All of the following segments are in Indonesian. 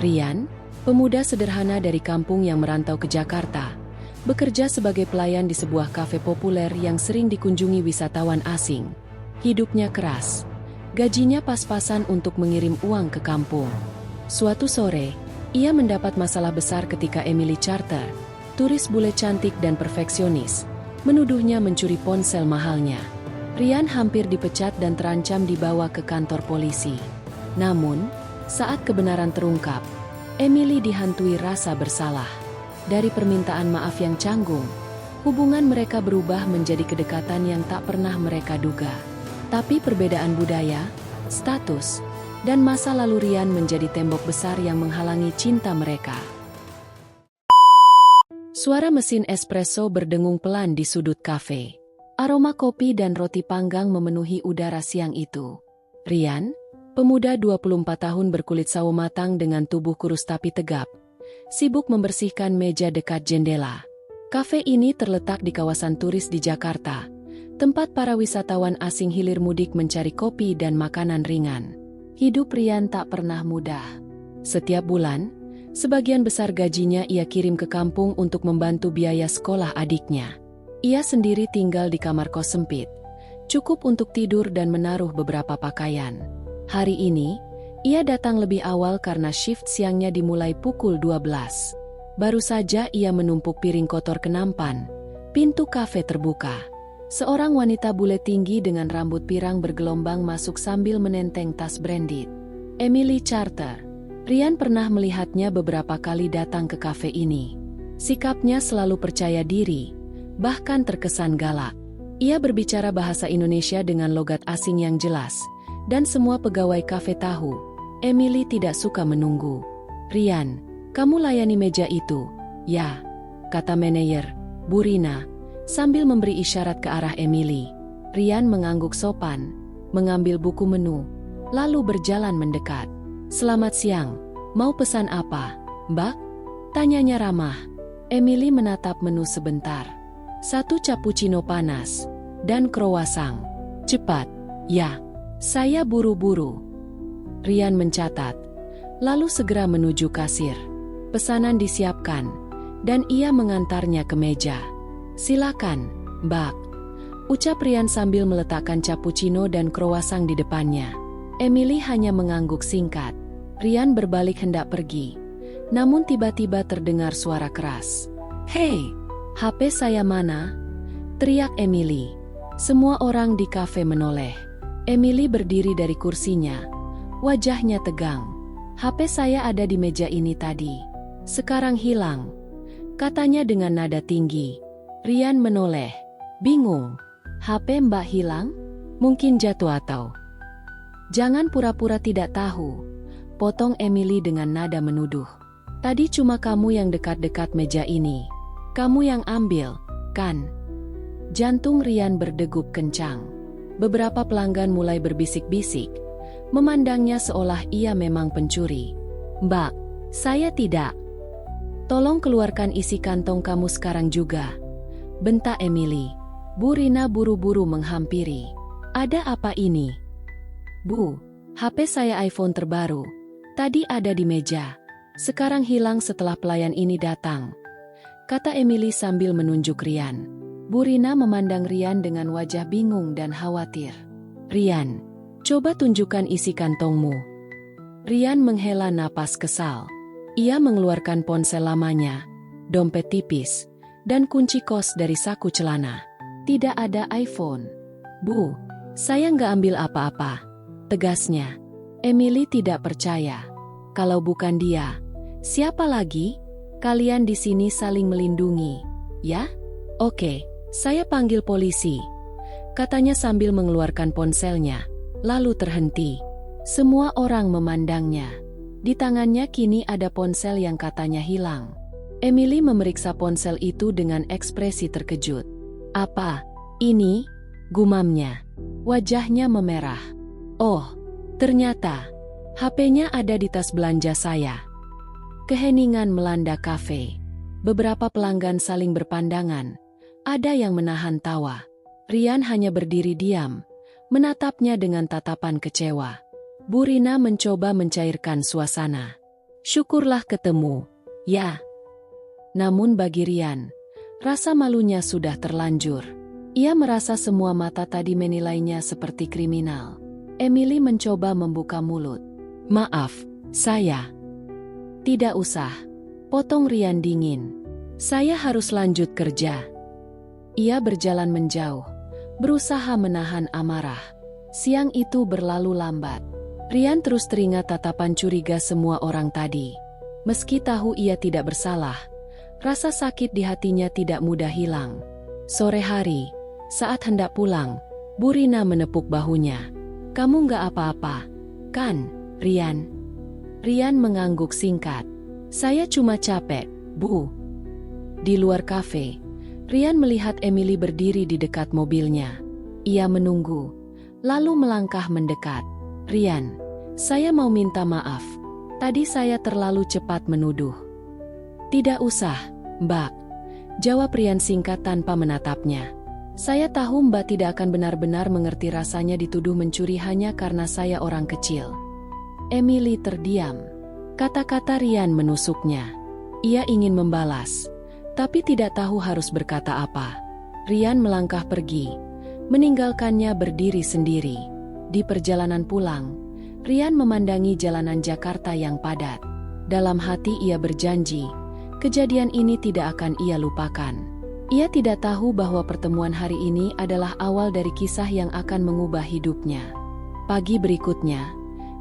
Rian, pemuda sederhana dari kampung yang merantau ke Jakarta, bekerja sebagai pelayan di sebuah kafe populer yang sering dikunjungi wisatawan asing. Hidupnya keras. Gajinya pas-pasan untuk mengirim uang ke kampung. Suatu sore, ia mendapat masalah besar ketika Emily Charter, turis bule cantik dan perfeksionis, menuduhnya mencuri ponsel mahalnya. Rian hampir dipecat dan terancam dibawa ke kantor polisi. Namun, saat kebenaran terungkap, Emily dihantui rasa bersalah. Dari permintaan maaf yang canggung, hubungan mereka berubah menjadi kedekatan yang tak pernah mereka duga. Tapi perbedaan budaya, status, dan masa lalu Rian menjadi tembok besar yang menghalangi cinta mereka. Suara mesin espresso berdengung pelan di sudut kafe. Aroma kopi dan roti panggang memenuhi udara siang itu. Rian, pemuda 24 tahun berkulit sawo matang dengan tubuh kurus tapi tegap, sibuk membersihkan meja dekat jendela. Kafe ini terletak di kawasan turis di Jakarta, tempat para wisatawan asing hilir mudik mencari kopi dan makanan ringan. Hidup Rian tak pernah mudah. Setiap bulan, sebagian besar gajinya ia kirim ke kampung untuk membantu biaya sekolah adiknya. Ia sendiri tinggal di kamar kos sempit, cukup untuk tidur dan menaruh beberapa pakaian. Hari ini, ia datang lebih awal karena shift siangnya dimulai pukul 12. Baru saja ia menumpuk piring kotor ke nampan. Pintu kafe terbuka. Seorang wanita bule tinggi dengan rambut pirang bergelombang masuk sambil menenteng tas branded. Emily Charter. Rian pernah melihatnya beberapa kali datang ke kafe ini. Sikapnya selalu percaya diri, bahkan terkesan galak. Ia berbicara bahasa Indonesia dengan logat asing yang jelas, dan semua pegawai kafe tahu, Emily tidak suka menunggu. "Rian, kamu layani meja itu?" "Ya," kata manajer, Bu Rina, sambil memberi isyarat ke arah Emily. Rian mengangguk sopan, mengambil buku menu, lalu berjalan mendekat. "Selamat siang, mau pesan apa, Mbak?" tanyanya ramah. Emily menatap menu sebentar. 1 cappuccino panas, dan croissant. "Cepat." "Ya, saya buru-buru." Rian mencatat, lalu segera menuju kasir. Pesanan disiapkan, dan ia mengantarnya ke meja. "Silakan, Mbak," ucap Rian sambil meletakkan cappuccino dan croissant di depannya. Emily hanya mengangguk singkat. Rian berbalik hendak pergi, namun tiba-tiba terdengar suara keras. "Hei, HP saya mana?" teriak Emily. Semua orang di kafe menoleh. Emily berdiri dari kursinya, wajahnya tegang. "HP saya ada di meja ini tadi. Sekarang hilang," katanya dengan nada tinggi. Rian menoleh, bingung. "HP Mbak hilang? Mungkin jatuh atau..." "Jangan pura-pura tidak tahu," potong Emily dengan nada menuduh. "Tadi cuma kamu yang dekat-dekat meja ini. Kamu yang ambil, kan?" Jantung Rian berdegup kencang. Beberapa pelanggan mulai berbisik-bisik, memandangnya seolah ia memang pencuri. "Mbak, saya tidak." "Tolong keluarkan isi kantong kamu sekarang juga," bentak Emily. Bu Rina buru-buru menghampiri. "Ada apa ini?" "Bu, HP saya iPhone terbaru. Tadi ada di meja. Sekarang hilang setelah pelayan ini datang," kata Emily sambil menunjuk Rian. Bu Rina memandang Rian dengan wajah bingung dan khawatir. "Rian, coba tunjukkan isi kantongmu." Rian menghela napas kesal. Ia mengeluarkan ponsel lamanya, dompet tipis, dan kunci kos dari saku celana. "Tidak ada iPhone." "Bu, saya nggak ambil apa-apa," tegasnya. Emily tidak percaya. "Kalau bukan dia, siapa lagi? Kalian di sini saling melindungi, ya? Oke, saya panggil polisi," katanya sambil mengeluarkan ponselnya, lalu terhenti. Semua orang memandangnya. Di tangannya kini ada ponsel yang katanya hilang. Emily memeriksa ponsel itu dengan ekspresi terkejut. "Apa ini?" gumamnya. Wajahnya memerah. "Oh, ternyata HP-nya ada di tas belanja saya." Keheningan melanda kafe. Beberapa pelanggan saling berpandangan. Ada yang menahan tawa. Rian hanya berdiri diam, menatapnya dengan tatapan kecewa. Bu Rina mencoba mencairkan suasana. Syukurlah ketemu, ya. Namun bagi Rian, rasa malunya sudah terlanjur. Ia merasa semua mata tadi menilainya seperti kriminal. Emily mencoba membuka mulut. Maaf, saya. Tidak usah. Potong Rian dingin. Saya harus lanjut kerja. Ia berjalan menjauh, berusaha menahan amarah. Siang itu berlalu lambat. Rian terus teringat tatapan curiga semua orang tadi. Meski tahu ia tidak bersalah, rasa sakit di hatinya tidak mudah hilang. Sore hari, saat hendak pulang, Bu Rina menepuk bahunya. Kamu nggak apa-apa, kan, Rian? Rian mengangguk singkat. Saya cuma capek, Bu. Di luar kafe, Rian melihat Emily berdiri di dekat mobilnya. Ia menunggu, lalu melangkah mendekat. Rian, saya mau minta maaf. Tadi saya terlalu cepat menuduh. Tidak usah, Mbak. Jawab Rian singkat tanpa menatapnya. Saya tahu Mbak tidak akan benar-benar mengerti rasanya dituduh mencuri hanya karena saya orang kecil. Emily terdiam. Kata-kata Rian menusuknya. Ia ingin membalas, tapi tidak tahu harus berkata apa. Rian melangkah pergi, meninggalkannya berdiri sendiri. Di perjalanan pulang, Rian memandangi jalanan Jakarta yang padat. Dalam hati ia berjanji, kejadian ini tidak akan ia lupakan. Ia tidak tahu bahwa pertemuan hari ini adalah awal dari kisah yang akan mengubah hidupnya. Pagi berikutnya,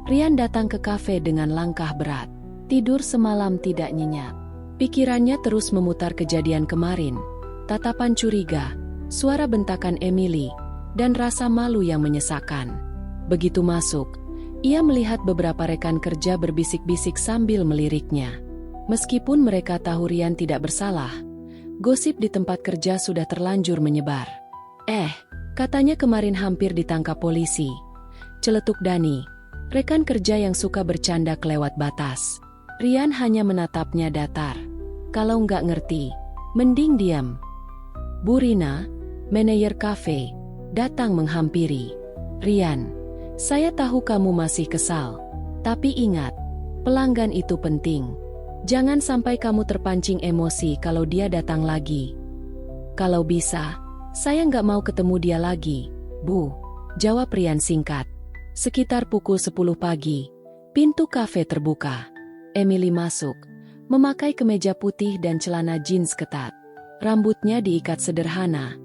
Rian datang ke kafe dengan langkah berat. Tidur semalam tidak nyenyak. Pikirannya terus memutar kejadian kemarin, tatapan curiga, suara bentakan Emily, dan rasa malu yang menyesakkan. Begitu masuk, ia melihat beberapa rekan kerja berbisik-bisik sambil meliriknya. Meskipun mereka tahu Rian tidak bersalah, gosip di tempat kerja sudah terlanjur menyebar. Katanya kemarin hampir ditangkap polisi. Celetuk Dani, rekan kerja yang suka bercanda kelewat batas. Rian hanya menatapnya datar. Kalau nggak ngerti, mending diam. Bu Rina, manajer kafe, datang menghampiri. Rian, saya tahu kamu masih kesal. Tapi ingat, pelanggan itu penting. Jangan sampai kamu terpancing emosi kalau dia datang lagi. Kalau bisa, saya nggak mau ketemu dia lagi, Bu. Jawab Rian singkat. Sekitar pukul 10 pagi, pintu kafe terbuka. Emily masuk, memakai kemeja putih dan celana jeans ketat. Rambutnya diikat sederhana,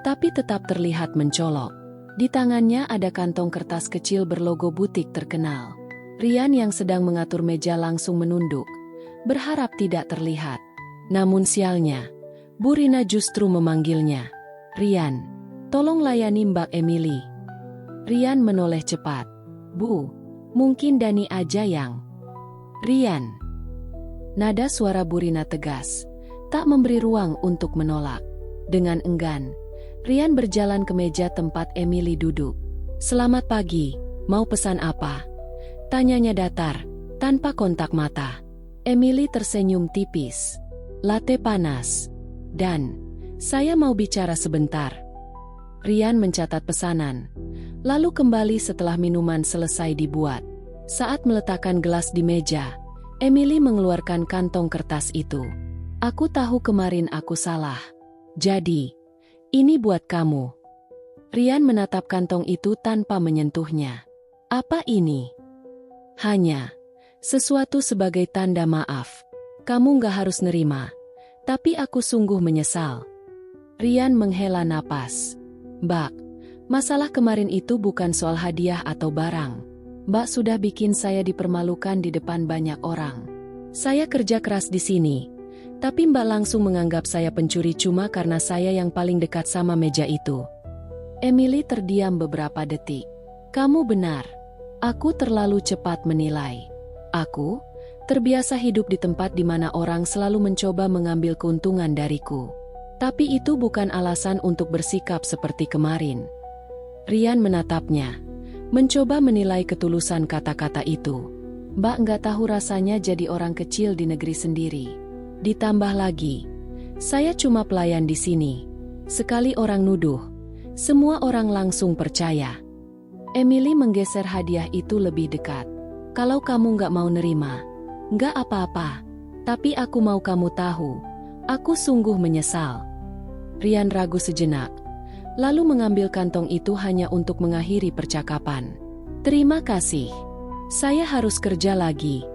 tapi tetap terlihat mencolok. Di tangannya ada kantong kertas kecil berlogo butik terkenal. Rian yang sedang mengatur meja langsung menunduk, berharap tidak terlihat. Namun sialnya, Bu Rina justru memanggilnya. Rian, tolong layani Mbak Emily. Rian menoleh cepat. Bu, mungkin Dani aja yang... Rian. Nada suara Bu Rina tegas, tak memberi ruang untuk menolak. Dengan enggan, Rian berjalan ke meja tempat Emily duduk. Selamat pagi, mau pesan apa? Tanyanya datar, tanpa kontak mata. Emily tersenyum tipis. Latte panas. Dan, saya mau bicara sebentar. Rian mencatat pesanan, lalu kembali setelah minuman selesai dibuat. Saat meletakkan gelas di meja, Emily mengeluarkan kantong kertas itu. Aku tahu kemarin aku salah. Jadi, ini buat kamu. Rian menatap kantong itu tanpa menyentuhnya. Apa ini? Hanya sesuatu sebagai tanda maaf. Kamu nggak harus nerima. Tapi aku sungguh menyesal. Rian menghela napas. Mbak, masalah kemarin itu bukan soal hadiah atau barang. Mbak sudah bikin saya dipermalukan di depan banyak orang. Saya kerja keras di sini, tapi Mbak langsung menganggap saya pencuri cuma karena saya yang paling dekat sama meja itu. Emily terdiam beberapa detik. Kamu benar. Aku terlalu cepat menilai. Aku terbiasa hidup di tempat di mana orang selalu mencoba mengambil keuntungan dariku. Tapi itu bukan alasan untuk bersikap seperti kemarin. Rian menatapnya, mencoba menilai ketulusan kata-kata itu. Mbak nggak tahu rasanya jadi orang kecil di negeri sendiri. Ditambah lagi, saya cuma pelayan di sini. Sekali orang nuduh, semua orang langsung percaya. Emily menggeser hadiah itu lebih dekat. Kalau kamu nggak mau nerima, Nggak apa-apa. Tapi aku mau kamu tahu, aku sungguh menyesal. Rian ragu sejenak, lalu mengambil kantong itu hanya untuk mengakhiri percakapan. Terima kasih. Saya harus kerja lagi.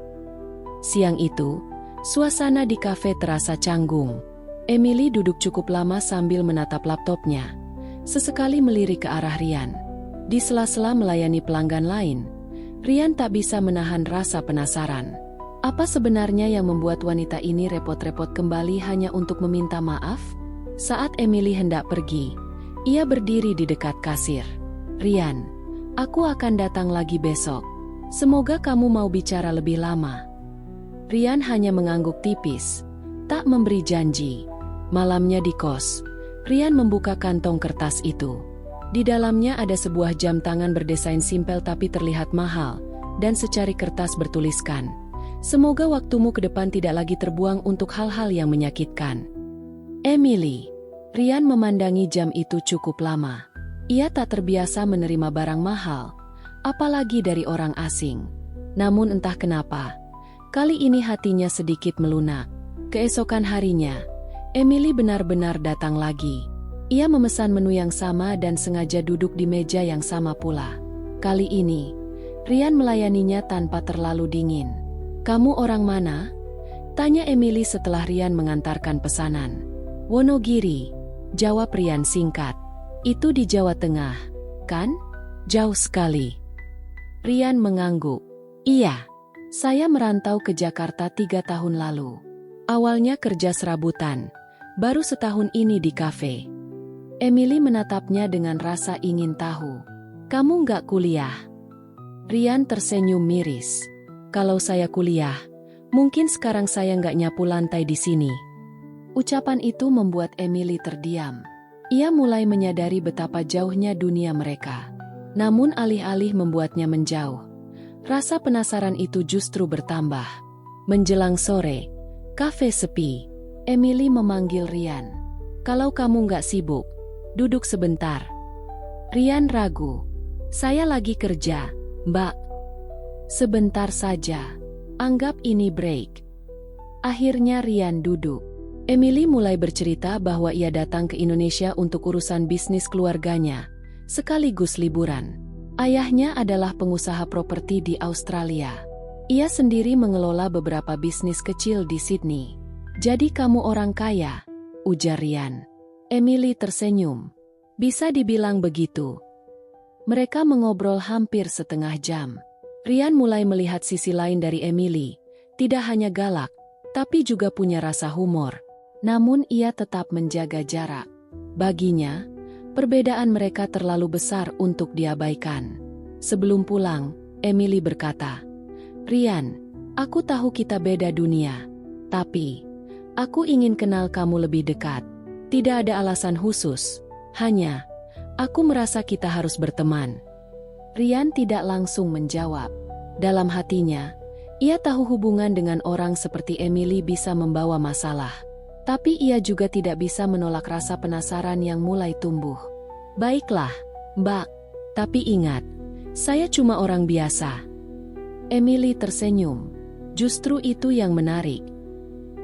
Siang itu, suasana di kafe terasa canggung. Emily duduk cukup lama sambil menatap laptopnya. Sesekali melirik ke arah Rian. Di sela-sela melayani pelanggan lain, Rian tak bisa menahan rasa penasaran. Apa sebenarnya yang membuat wanita ini repot-repot kembali hanya untuk meminta maaf? Saat Emily hendak pergi, ia berdiri di dekat kasir. Rian, aku akan datang lagi besok. Semoga kamu mau bicara lebih lama. Rian hanya mengangguk tipis, tak memberi janji. Malamnya di kos, Rian membuka kantong kertas itu. Di dalamnya ada sebuah jam tangan berdesain simpel tapi terlihat mahal, dan secari kertas bertuliskan, "Semoga waktumu ke depan tidak lagi terbuang untuk hal-hal yang menyakitkan." Emily. Rian memandangi jam itu cukup lama. Ia tak terbiasa menerima barang mahal, apalagi dari orang asing. Namun entah kenapa, kali ini hatinya sedikit melunak. Keesokan harinya, Emily benar-benar datang lagi. Ia memesan menu yang sama dan sengaja duduk di meja yang sama pula. Kali ini, Rian melayaninya tanpa terlalu dingin. "Kamu orang mana?" tanya Emily setelah Rian mengantarkan pesanan. "Wonogiri," jawab Rian singkat. "Itu di Jawa Tengah, kan? Jauh sekali." Rian mengangguk. "Iya, saya merantau ke Jakarta 3 tahun lalu. Awalnya kerja serabutan, baru setahun ini di kafe." Emily menatapnya dengan rasa ingin tahu. "Kamu nggak kuliah?" Rian tersenyum miris. "Kalau saya kuliah, mungkin sekarang saya nggak nyapu lantai di sini." Ucapan itu membuat Emily terdiam. Ia mulai menyadari betapa jauhnya dunia mereka. Namun alih-alih membuatnya menjauh, rasa penasaran itu justru bertambah. Menjelang sore, kafe sepi. Emily memanggil Rian. "Kalau kamu nggak sibuk, duduk sebentar." Rian ragu. "Saya lagi kerja, Mbak." "Sebentar saja. Anggap ini break." Akhirnya Rian duduk. Emily mulai bercerita bahwa ia datang ke Indonesia untuk urusan bisnis keluarganya, sekaligus liburan. Ayahnya adalah pengusaha properti di Australia. Ia sendiri mengelola beberapa bisnis kecil di Sydney. "Jadi kamu orang kaya?" ujar Rian. Emily tersenyum. "Bisa dibilang begitu." Mereka mengobrol hampir setengah jam. Rian mulai melihat sisi lain dari Emily. Tidak hanya galak, tapi juga punya rasa humor. Namun ia tetap menjaga jarak. Baginya, perbedaan mereka terlalu besar untuk diabaikan. Sebelum pulang, Emily berkata, "Rian, aku tahu kita beda dunia. Tapi, aku ingin kenal kamu lebih dekat. Tidak ada alasan khusus. Hanya, aku merasa kita harus berteman." Rian tidak langsung menjawab. Dalam hatinya, ia tahu hubungan dengan orang seperti Emily bisa membawa masalah. Tapi ia juga tidak bisa menolak rasa penasaran yang mulai tumbuh. "Baiklah, Mbak. Tapi ingat, saya cuma orang biasa." Emily tersenyum. Justru itu yang menarik.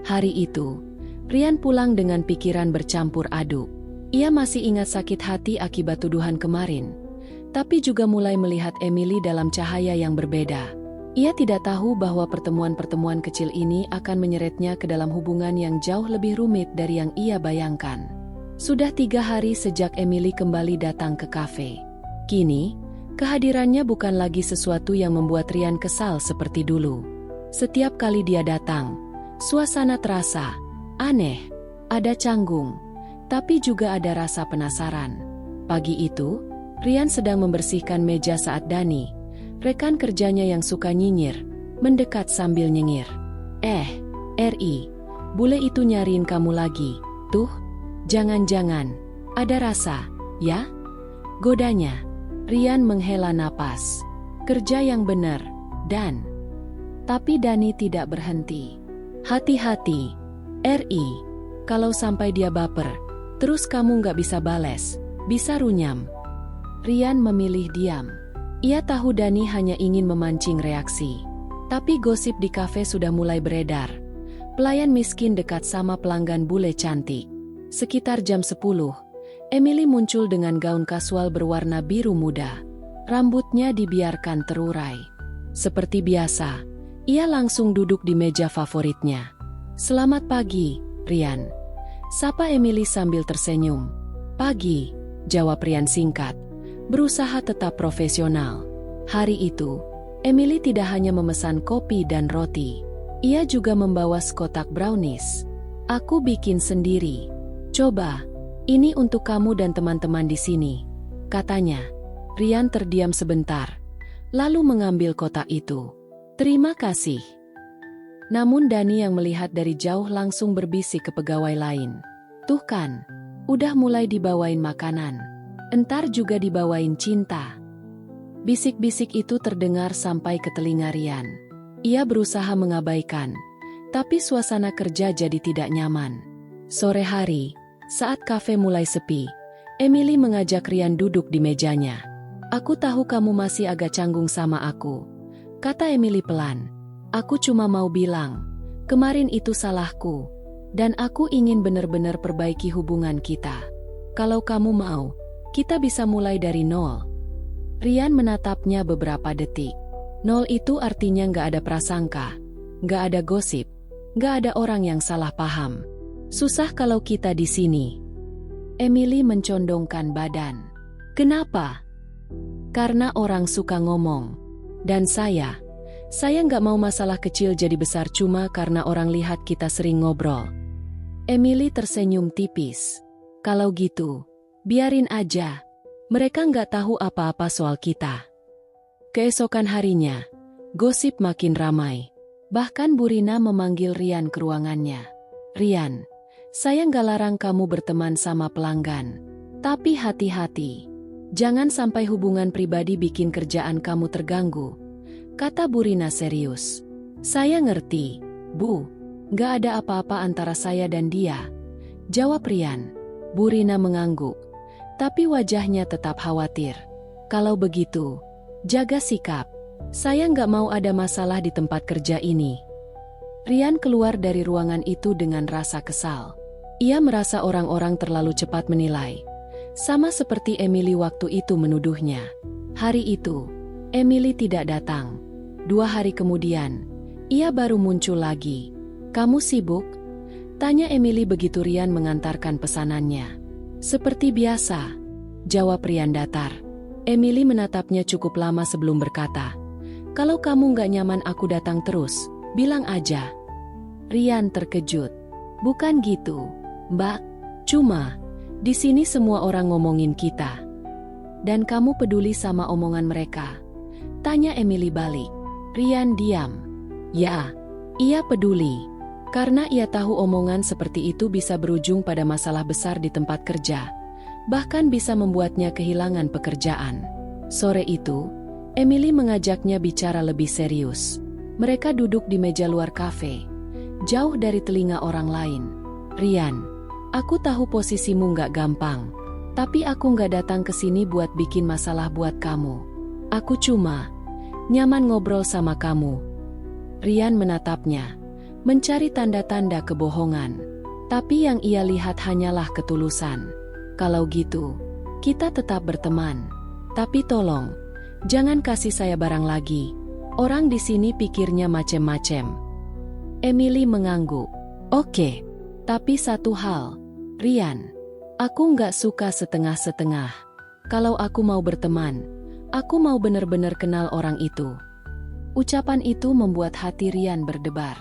Hari itu, Rian pulang dengan pikiran bercampur aduk. Ia masih ingat sakit hati akibat tuduhan kemarin, tapi juga mulai melihat Emily dalam cahaya yang berbeda. Ia tidak tahu bahwa pertemuan-pertemuan kecil ini akan menyeretnya ke dalam hubungan yang jauh lebih rumit dari yang ia bayangkan. Sudah 3 hari sejak Emily kembali datang ke kafe. Kini, kehadirannya bukan lagi sesuatu yang membuat Rian kesal seperti dulu. Setiap kali dia datang, suasana terasa aneh, ada canggung, tapi juga ada rasa penasaran. Pagi itu, Rian sedang membersihkan meja saat Dani, rekan kerjanya yang suka nyinyir, mendekat sambil nyengir. Ri, bule itu nyariin kamu lagi, tuh. Jangan-jangan, ada rasa, ya?" godanya. Rian menghela napas. Kerja yang benar, Dan. Tapi Dani tidak berhenti. "Hati-hati, Ri. Kalau sampai dia baper, terus kamu nggak bisa bales, bisa runyam." Rian memilih diam. Ia tahu Dani hanya ingin memancing reaksi. Tapi gosip di kafe sudah mulai beredar. Pelayan miskin dekat sama pelanggan bule cantik. Sekitar jam 10, Emily muncul dengan gaun kasual berwarna biru muda. Rambutnya dibiarkan terurai. Seperti biasa, ia langsung duduk di meja favoritnya. "Selamat pagi, Ryan," sapa Emily sambil tersenyum. "Pagi," jawab Ryan singkat, berusaha tetap profesional. Hari itu, Emily tidak hanya memesan kopi dan roti. Ia juga membawa sekotak brownies. "Aku bikin sendiri. Coba, ini untuk kamu dan teman-teman di sini," katanya. Ryan terdiam sebentar, lalu mengambil kotak itu. "Terima kasih." Namun Dani yang melihat dari jauh langsung berbisik ke pegawai lain. "Tuh kan, udah mulai dibawain makanan. Entar juga dibawain cinta." Bisik-bisik itu terdengar sampai ke telinga Ryan. Ia berusaha mengabaikan, tapi suasana kerja jadi tidak nyaman. Sore hari, saat kafe mulai sepi, Emily mengajak Ryan duduk di mejanya. "Aku tahu kamu masih agak canggung sama aku," kata Emily pelan. "Aku cuma mau bilang, kemarin itu salahku, dan aku ingin benar-benar perbaiki hubungan kita. Kalau kamu mau, kita bisa mulai dari nol." Ryan menatapnya beberapa detik. Nol itu artinya nggak ada prasangka, nggak ada gosip, nggak ada orang yang salah paham. Susah kalau kita di sini. Emily mencondongkan badan. "Kenapa?" "Karena orang suka ngomong. Dan saya nggak mau masalah kecil jadi besar cuma karena orang lihat kita sering ngobrol." Emily tersenyum tipis. "Kalau gitu, biarin aja. Mereka nggak tahu apa-apa soal kita." Keesokan harinya, gosip makin ramai. Bahkan Bu Rina memanggil Ryan ke ruangannya. "Ryan, saya nggak larang kamu berteman sama pelanggan. Tapi hati-hati. Jangan sampai hubungan pribadi bikin kerjaan kamu terganggu," kata Bu Rina serius. "Saya ngerti, Bu. Nggak ada apa-apa antara saya dan dia," jawab Ryan. Bu Rina mengangguk, tapi wajahnya tetap khawatir. "Kalau begitu, jaga sikap. Saya nggak mau ada masalah di tempat kerja ini." Ryan keluar dari ruangan itu dengan rasa kesal. Ia merasa orang-orang terlalu cepat menilai. Sama seperti Emily waktu itu menuduhnya. Hari itu, Emily tidak datang. 2 hari kemudian, ia baru muncul lagi. "Kamu sibuk?" tanya Emily begitu Ryan mengantarkan pesanannya. "Seperti biasa," jawab Ryan datar. Emily menatapnya cukup lama sebelum berkata, "Kalau kamu nggak nyaman aku datang terus, bilang aja." Ryan terkejut. "Bukan gitu, Mbak. Cuma, di sini semua orang ngomongin kita." "Dan kamu peduli sama omongan mereka?" tanya Emily balik. Ryan diam. "Ya, ia peduli. Karena ia tahu omongan seperti itu bisa berujung pada masalah besar di tempat kerja. Bahkan bisa membuatnya kehilangan pekerjaan." Sore itu, Emily mengajaknya bicara lebih serius. Mereka duduk di meja luar kafe, jauh dari telinga orang lain. "Ryan, aku tahu posisimu nggak gampang, tapi aku nggak datang ke sini buat bikin masalah buat kamu. Aku cuma nyaman ngobrol sama kamu." Ryan menatapnya, mencari tanda-tanda kebohongan. Tapi yang ia lihat hanyalah ketulusan. "Kalau gitu, kita tetap berteman. Tapi tolong, jangan kasih saya barang lagi. Orang di sini pikirnya macem-macem." Emily mengangguk. "Oke, tapi satu hal, Ryan. Aku nggak suka setengah-setengah. Kalau aku mau berteman, aku mau benar-benar kenal orang itu." Ucapan itu membuat hati Ryan berdebar.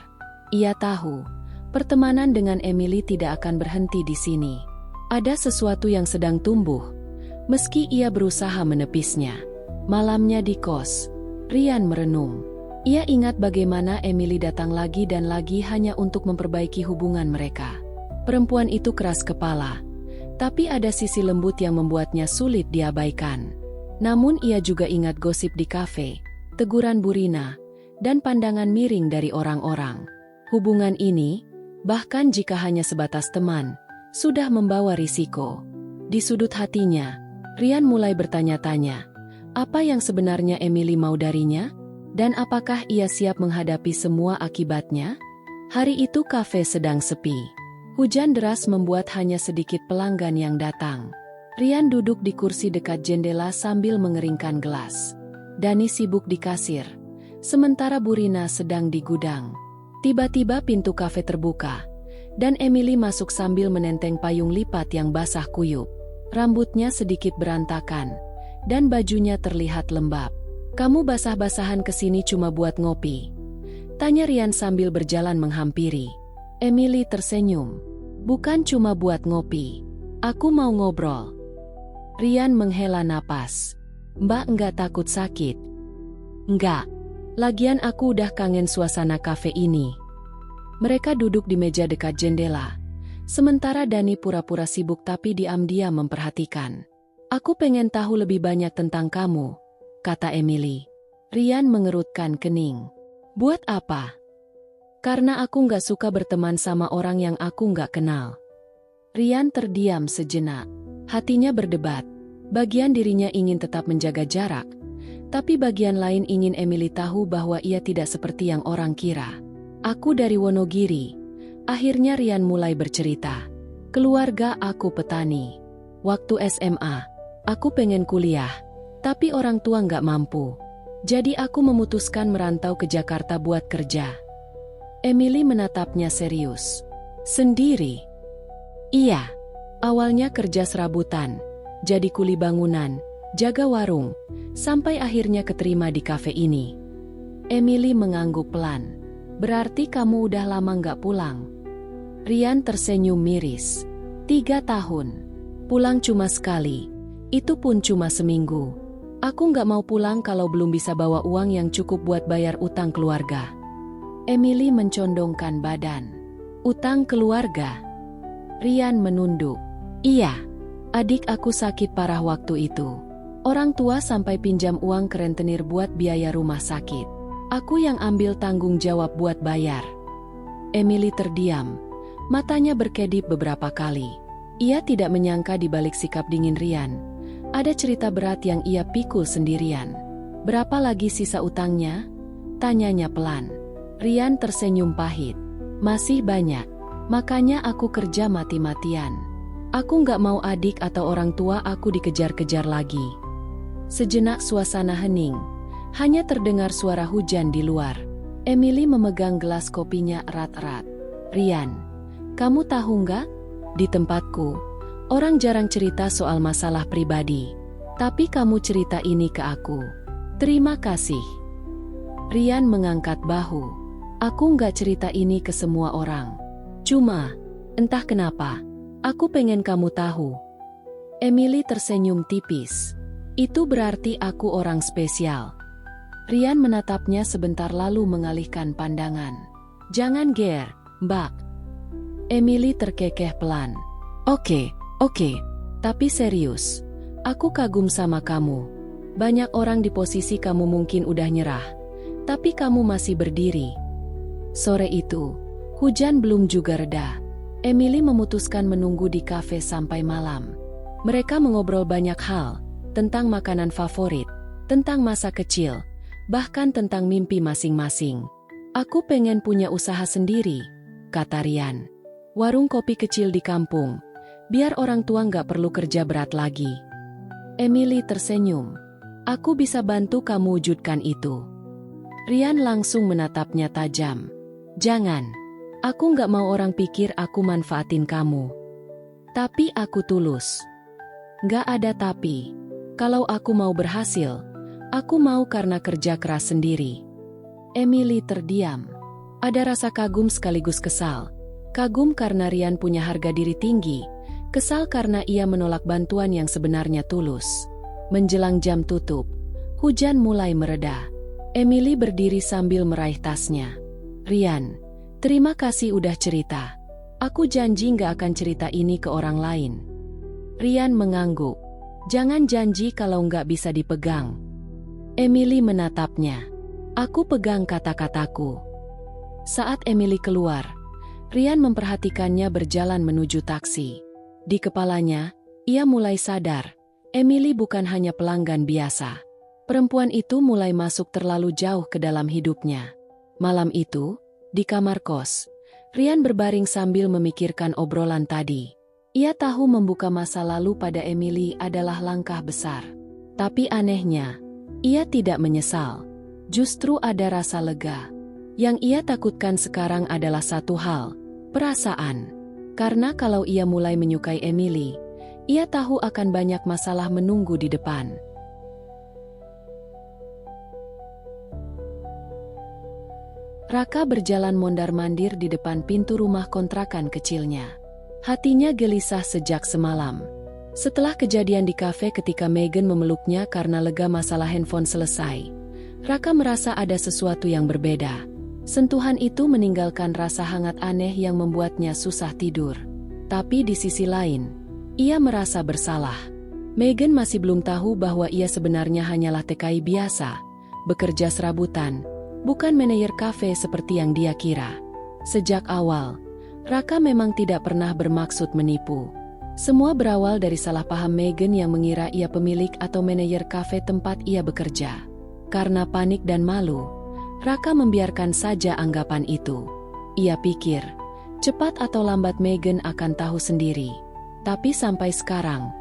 Ia tahu, pertemanan dengan Emily tidak akan berhenti di sini. Ada sesuatu yang sedang tumbuh, meski ia berusaha menepisnya. Malamnya di kos, Ryan merenung. Ia ingat bagaimana Emily datang lagi dan lagi hanya untuk memperbaiki hubungan mereka. Perempuan itu keras kepala, tapi ada sisi lembut yang membuatnya sulit diabaikan. Namun ia juga ingat gosip di kafe, teguran Bu Rina, dan pandangan miring dari orang-orang. Hubungan ini, bahkan jika hanya sebatas teman, sudah membawa risiko. Di sudut hatinya, Ryan mulai bertanya-tanya, apa yang sebenarnya Emily mau darinya? Dan apakah ia siap menghadapi semua akibatnya? Hari itu kafe sedang sepi. Hujan deras membuat hanya sedikit pelanggan yang datang. Rian duduk di kursi dekat jendela sambil mengeringkan gelas. Dani sibuk di kasir, sementara Burina sedang di gudang. Tiba-tiba pintu kafe terbuka, dan Emily masuk sambil menenteng payung lipat yang basah kuyup. Rambutnya sedikit berantakan, dan bajunya terlihat lembab. "Kamu basah-basahan kesini cuma buat ngopi?" tanya Rian sambil berjalan menghampiri. Emily tersenyum. "Bukan cuma buat ngopi. Aku mau ngobrol." Rian menghela napas. "Mbak enggak takut sakit?" "Enggak. Lagian aku udah kangen suasana kafe ini." Mereka duduk di meja dekat jendela. Sementara Dani pura-pura sibuk tapi diam-diam memperhatikan. "Aku pengen tahu lebih banyak tentang kamu," kata Emily. Rian mengerutkan kening. "Buat apa?" "Karena aku nggak suka berteman sama orang yang aku nggak kenal." Rian terdiam sejenak. Hatinya berdebat. Bagian dirinya ingin tetap menjaga jarak, tapi bagian lain ingin Emily tahu bahwa ia tidak seperti yang orang kira. "Aku dari Wonogiri." Akhirnya Rian mulai bercerita. "Keluarga aku petani. Waktu SMA, aku pengen kuliah, tapi orang tua nggak mampu. Jadi aku memutuskan merantau ke Jakarta buat kerja." Emily menatapnya serius. "Sendiri?" "Iya. Awalnya kerja serabutan, jadi kuli bangunan, jaga warung, sampai akhirnya keterima di kafe ini." Emily mengangguk pelan. "Berarti kamu udah lama nggak pulang?" Rian tersenyum miris. 3 tahun. Pulang cuma sekali. Itu pun cuma seminggu. Aku nggak mau pulang kalau belum bisa bawa uang yang cukup buat bayar utang keluarga." Emily mencondongkan badan. "Utang keluarga?" Rian menunduk. "Iya. Adik aku sakit parah waktu itu. Orang tua sampai pinjam uang ke rentenir buat biaya rumah sakit. Aku yang ambil tanggung jawab buat bayar." Emily terdiam. Matanya berkedip beberapa kali. Ia tidak menyangka di balik sikap dingin Rian, ada cerita berat yang ia pikul sendirian. "Berapa lagi sisa utangnya?" tanyanya pelan. Rian tersenyum pahit. "Masih banyak. Makanya aku kerja mati-matian. Aku nggak mau adik atau orang tua aku dikejar-kejar lagi." Sejenak suasana hening. Hanya terdengar suara hujan di luar. Emily memegang gelas kopinya erat-erat. "Rian, kamu tahu nggak? Di tempatku, orang jarang cerita soal masalah pribadi. Tapi kamu cerita ini ke aku. Terima kasih." Rian mengangkat bahu. "Aku nggak cerita ini ke semua orang. Cuma, entah kenapa, aku pengen kamu tahu." Emily tersenyum tipis. "Itu berarti aku orang spesial." Rian menatapnya sebentar lalu mengalihkan pandangan. "Jangan ger, Mbak." Emily terkekeh pelan. Oke, tapi serius. Aku kagum sama kamu. Banyak orang di posisi kamu mungkin udah nyerah, tapi kamu masih berdiri." Sore itu, hujan belum juga reda. Emily memutuskan menunggu di kafe sampai malam. Mereka mengobrol banyak hal, tentang makanan favorit, tentang masa kecil, bahkan tentang mimpi masing-masing. "Aku pengen punya usaha sendiri," kata Rian. "Warung kopi kecil di kampung, biar orang tua nggak perlu kerja berat lagi." Emily tersenyum. "Aku bisa bantu kamu wujudkan itu." Rian langsung menatapnya tajam. "Jangan. Aku nggak mau orang pikir aku manfaatin kamu. Tapi aku tulus." "Nggak ada tapi. Kalau aku mau berhasil, aku mau karena kerja keras sendiri." Emily terdiam. Ada rasa kagum sekaligus kesal. Kagum karena Rian punya harga diri tinggi, kesal karena ia menolak bantuan yang sebenarnya tulus. Menjelang jam tutup, hujan mulai mereda. Emily berdiri sambil meraih tasnya. "Rian, terima kasih udah cerita. Aku janji nggak akan cerita ini ke orang lain." Rian mengangguk. "Jangan janji kalau nggak bisa dipegang." Emily menatapnya. "Aku pegang kata-kataku." Saat Emily keluar, Rian memperhatikannya berjalan menuju taksi. Di kepalanya, ia mulai sadar, Emily bukan hanya pelanggan biasa. Perempuan itu mulai masuk terlalu jauh ke dalam hidupnya. Malam itu, di kamar kos, Rian berbaring sambil memikirkan obrolan tadi. Ia tahu membuka masa lalu pada Emily adalah langkah besar. Tapi anehnya, ia tidak menyesal. Justru ada rasa lega. Yang ia takutkan sekarang adalah satu hal, perasaan. Karena kalau ia mulai menyukai Emily, ia tahu akan banyak masalah menunggu di depan. Raka berjalan mondar-mandir di depan pintu rumah kontrakan kecilnya. Hatinya gelisah sejak semalam. Setelah kejadian di kafe ketika Megan memeluknya karena lega masalah handphone selesai, Raka merasa ada sesuatu yang berbeda. Sentuhan itu meninggalkan rasa hangat aneh yang membuatnya susah tidur. Tapi di sisi lain, ia merasa bersalah. Megan masih belum tahu bahwa ia sebenarnya hanyalah TKI biasa, bekerja serabutan, bukan manajer kafe seperti yang dia kira. Sejak awal, Raka memang tidak pernah bermaksud menipu. Semua berawal dari salah paham Megan yang mengira ia pemilik atau manajer kafe tempat ia bekerja. Karena panik dan malu, Raka membiarkan saja anggapan itu. Ia pikir, cepat atau lambat Megan akan tahu sendiri. Tapi sampai sekarang,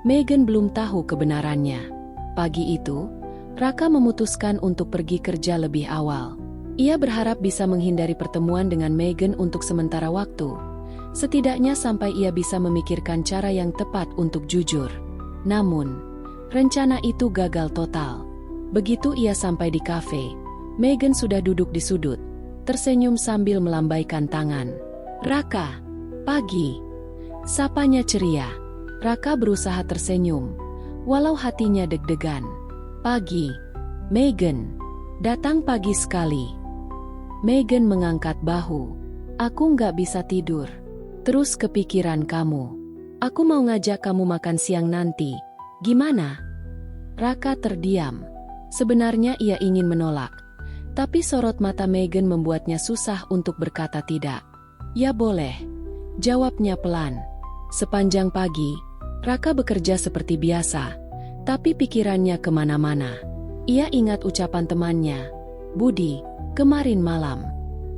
Megan belum tahu kebenarannya. Pagi itu, Raka memutuskan untuk pergi kerja lebih awal. Ia berharap bisa menghindari pertemuan dengan Megan untuk sementara waktu. Setidaknya sampai ia bisa memikirkan cara yang tepat untuk jujur. Namun, rencana itu gagal total. Begitu ia sampai di kafe, Megan sudah duduk di sudut, tersenyum sambil melambaikan tangan. "Raka, pagi." Sapanya ceria. Raka berusaha tersenyum, walau hatinya deg-degan. "Pagi, Megan. Datang pagi sekali." Megan mengangkat bahu. "Aku nggak bisa tidur. Terus kepikiran kamu. Aku mau ngajak kamu makan siang nanti. Gimana?" Raka terdiam. Sebenarnya ia ingin menolak. Tapi sorot mata Megan membuatnya susah untuk berkata tidak. "Ya boleh," jawabnya pelan. Sepanjang pagi, Raka bekerja seperti biasa. Tapi pikirannya kemana-mana. Ia ingat ucapan temannya, Budi, kemarin malam.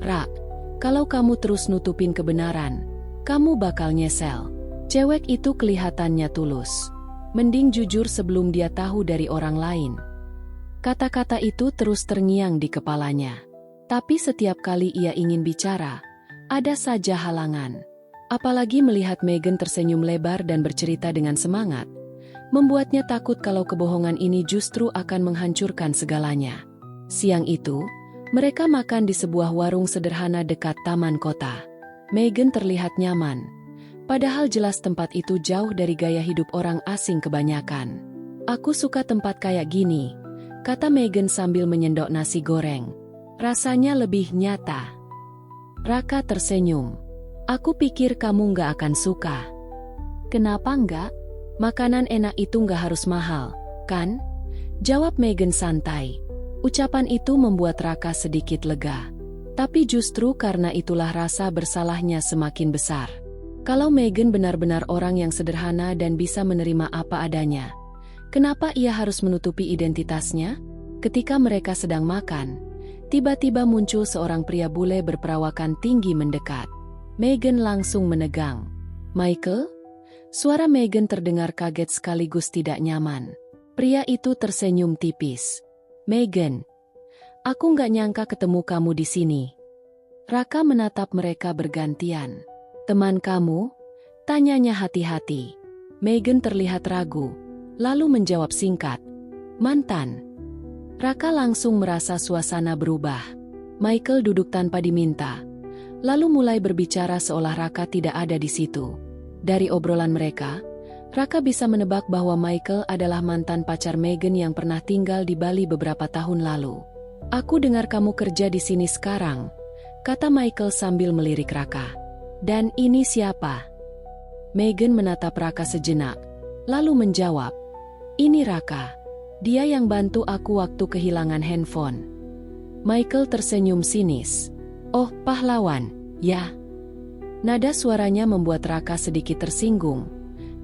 "Rak, kalau kamu terus nutupin kebenaran, kamu bakal nyesel." Cewek itu kelihatannya tulus. Mending jujur sebelum dia tahu dari orang lain. Kata-kata itu terus terngiang di kepalanya. Tapi setiap kali ia ingin bicara, ada saja halangan. Apalagi melihat Megan tersenyum lebar dan bercerita dengan semangat, membuatnya takut kalau kebohongan ini justru akan menghancurkan segalanya. Siang itu, mereka makan di sebuah warung sederhana dekat taman kota. Megan terlihat nyaman, padahal jelas tempat itu jauh dari gaya hidup orang asing kebanyakan. "Aku suka tempat kayak gini," kata Megan sambil menyendok nasi goreng. "Rasanya lebih nyata." Raka tersenyum. "Aku pikir kamu nggak akan suka." "Kenapa nggak? Makanan enak itu nggak harus mahal, kan?" jawab Megan santai. Ucapan itu membuat Raka sedikit lega. Tapi justru karena itulah rasa bersalahnya semakin besar. Kalau Megan benar-benar orang yang sederhana dan bisa menerima apa adanya, kenapa ia harus menutupi identitasnya? Ketika mereka sedang makan, tiba-tiba muncul seorang pria bule berperawakan tinggi mendekat. Megan langsung menegang. "Michael?" Suara Megan terdengar kaget sekaligus tidak nyaman. Pria itu tersenyum tipis. "Megan, aku nggak nyangka ketemu kamu di sini." Raka menatap mereka bergantian. "Teman kamu?" tanyanya hati-hati. Megan terlihat ragu, lalu menjawab singkat, "Mantan." Raka langsung merasa suasana berubah. Michael duduk tanpa diminta, lalu mulai berbicara seolah Raka tidak ada di situ. Dari obrolan mereka, Raka bisa menebak bahwa Michael adalah mantan pacar Megan yang pernah tinggal di Bali beberapa tahun lalu. "Aku dengar kamu kerja di sini sekarang," kata Michael sambil melirik Raka. "Dan ini siapa?" Megan menatap Raka sejenak, lalu menjawab, "Ini Raka. Dia yang bantu aku waktu kehilangan handphone." Michael tersenyum sinis. "Oh, pahlawan, ya?" Nada suaranya membuat Raka sedikit tersinggung,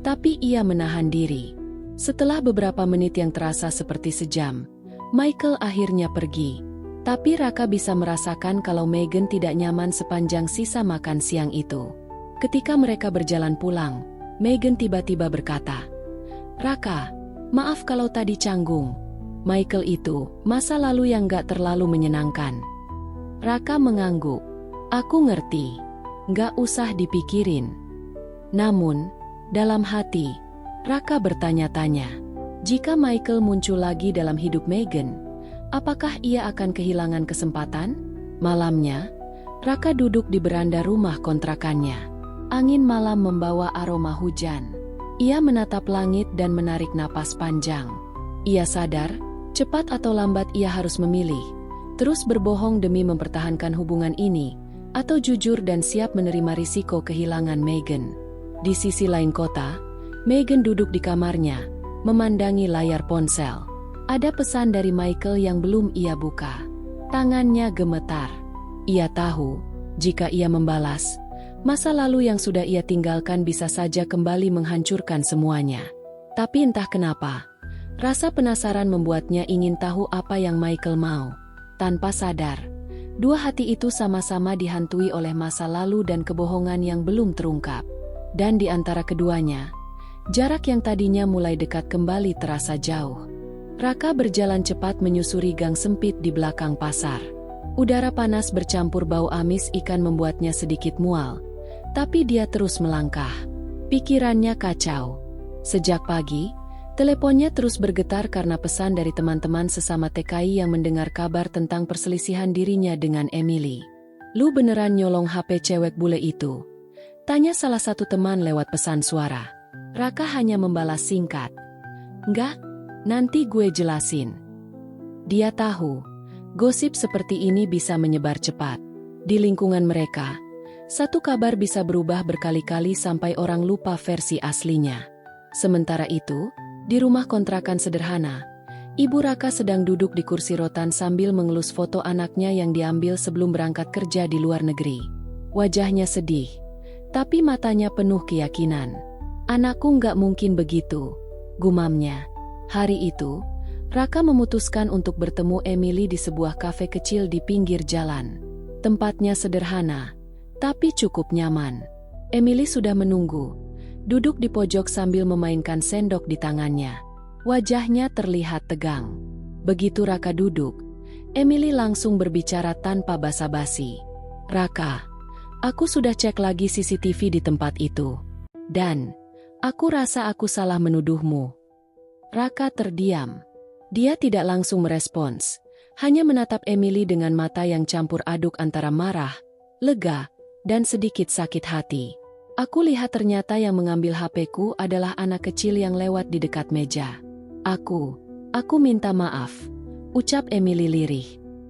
tapi ia menahan diri. Setelah beberapa menit yang terasa seperti sejam, Michael akhirnya pergi. Tapi Raka bisa merasakan kalau Megan tidak nyaman sepanjang sisa makan siang itu. Ketika mereka berjalan pulang, Megan tiba-tiba berkata, "Raka, maaf kalau tadi canggung. Michael itu masa lalu yang gak terlalu menyenangkan." Raka mengangguk. "Aku ngerti. Gak usah dipikirin." Namun, dalam hati, Raka bertanya-tanya, jika Michael muncul lagi dalam hidup Megan, apakah ia akan kehilangan kesempatan? Malamnya, Raka duduk di beranda rumah kontrakannya. Angin malam membawa aroma hujan. Ia menatap langit dan menarik napas panjang. Ia sadar, cepat atau lambat ia harus memilih. Terus berbohong demi mempertahankan hubungan ini, atau jujur dan siap menerima risiko kehilangan Megan. Di sisi lain kota, Megan duduk di kamarnya, memandangi layar ponsel. Ada pesan dari Michael yang belum ia buka. Tangannya gemetar. Ia tahu, jika ia membalas, masa lalu yang sudah ia tinggalkan bisa saja kembali menghancurkan semuanya. Tapi entah kenapa, rasa penasaran membuatnya ingin tahu apa yang Michael mau. Tanpa sadar, dua hati itu sama-sama dihantui oleh masa lalu dan kebohongan yang belum terungkap. Dan di antara keduanya, jarak yang tadinya mulai dekat kembali terasa jauh. Raka berjalan cepat menyusuri gang sempit di belakang pasar. Udara panas bercampur bau amis ikan membuatnya sedikit mual, tapi dia terus melangkah. Pikirannya kacau. Sejak pagi, teleponnya terus bergetar karena pesan dari teman-teman sesama TKI yang mendengar kabar tentang perselisihan dirinya dengan Emily. "Lu beneran nyolong HP cewek bule itu?" tanya salah satu teman lewat pesan suara. Raka hanya membalas singkat, "Enggak. Nanti gue jelasin." Dia tahu, gosip seperti ini bisa menyebar cepat. Di lingkungan mereka, satu kabar bisa berubah berkali-kali sampai orang lupa versi aslinya. Sementara itu, di rumah kontrakan sederhana, Ibu Raka sedang duduk di kursi rotan sambil mengelus foto anaknya yang diambil sebelum berangkat kerja di luar negeri. Wajahnya sedih, tapi matanya penuh keyakinan. "Anakku nggak mungkin begitu," gumamnya. Hari itu, Raka memutuskan untuk bertemu Emily di sebuah kafe kecil di pinggir jalan. Tempatnya sederhana, tapi cukup nyaman. Emily sudah menunggu, duduk di pojok sambil memainkan sendok di tangannya. Wajahnya terlihat tegang. Begitu Raka duduk, Emily langsung berbicara tanpa basa-basi. "Raka, aku sudah cek lagi CCTV di tempat itu. Dan, aku rasa aku salah menuduhmu." Raka terdiam. Dia tidak langsung merespons, hanya menatap Emily dengan mata yang campur aduk antara marah, lega, dan sedikit sakit hati. "Aku lihat ternyata yang mengambil HP-ku adalah anak kecil yang lewat di dekat meja. Aku minta maaf," ucap Emily lirih.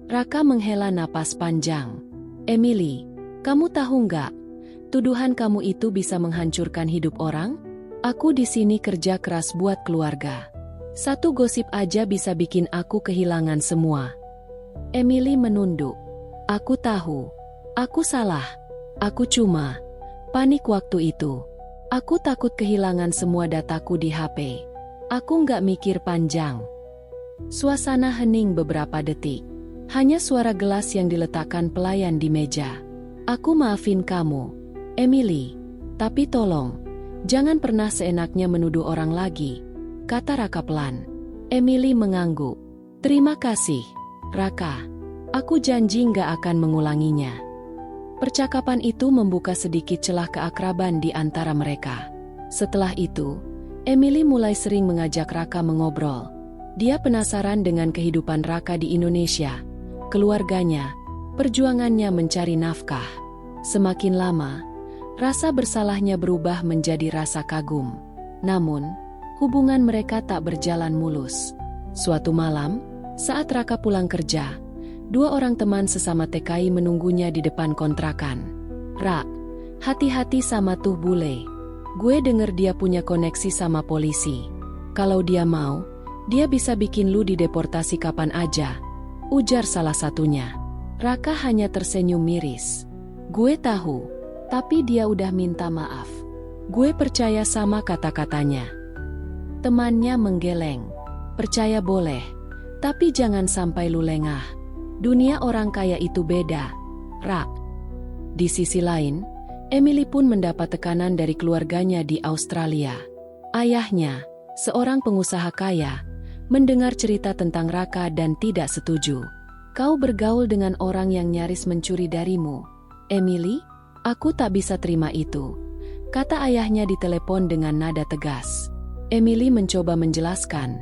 Raka menghela napas panjang. "Emily, kamu tahu nggak, tuduhan kamu itu bisa menghancurkan hidup orang? Aku di sini kerja keras buat keluarga. Satu gosip aja bisa bikin aku kehilangan semua." Emily menunduk. "Aku tahu. Aku salah. Aku cuma panik waktu itu. Aku takut kehilangan semua dataku di HP. Aku nggak mikir panjang." Suasana hening beberapa detik. Hanya suara gelas yang diletakkan pelayan di meja. "Aku maafin kamu, Emily. Tapi tolong, jangan pernah seenaknya menuduh orang lagi," kata Raka pelan. Emily mengangguk. "Terima kasih, Raka. Aku janji nggak akan mengulanginya." Percakapan itu membuka sedikit celah keakraban di antara mereka. Setelah itu, Emily mulai sering mengajak Raka mengobrol. Dia penasaran dengan kehidupan Raka di Indonesia, keluarganya, perjuangannya mencari nafkah. Semakin lama, rasa bersalahnya berubah menjadi rasa kagum. Namun, hubungan mereka tak berjalan mulus. Suatu malam, saat Raka pulang kerja, dua orang teman sesama TKI menunggunya di depan kontrakan. "Rak, hati-hati sama tuh bule. Gue denger dia punya koneksi sama polisi. Kalau dia mau, dia bisa bikin lu dideportasi kapan aja," ujar salah satunya. Raka hanya tersenyum miris. "Gue tahu, tapi dia udah minta maaf. Gue percaya sama kata-katanya." Temannya menggeleng. "Percaya boleh, Tapi jangan sampai lu lengah. Dunia orang kaya itu beda, Rak. Di sisi lain, Emily pun mendapat tekanan dari keluarganya di Australia. Ayahnya, seorang pengusaha kaya, mendengar cerita tentang Raka dan tidak setuju. Kau bergaul dengan orang yang nyaris mencuri darimu. Emily, aku tak bisa terima itu, kata ayahnya di telepon dengan nada tegas. Emily mencoba menjelaskan,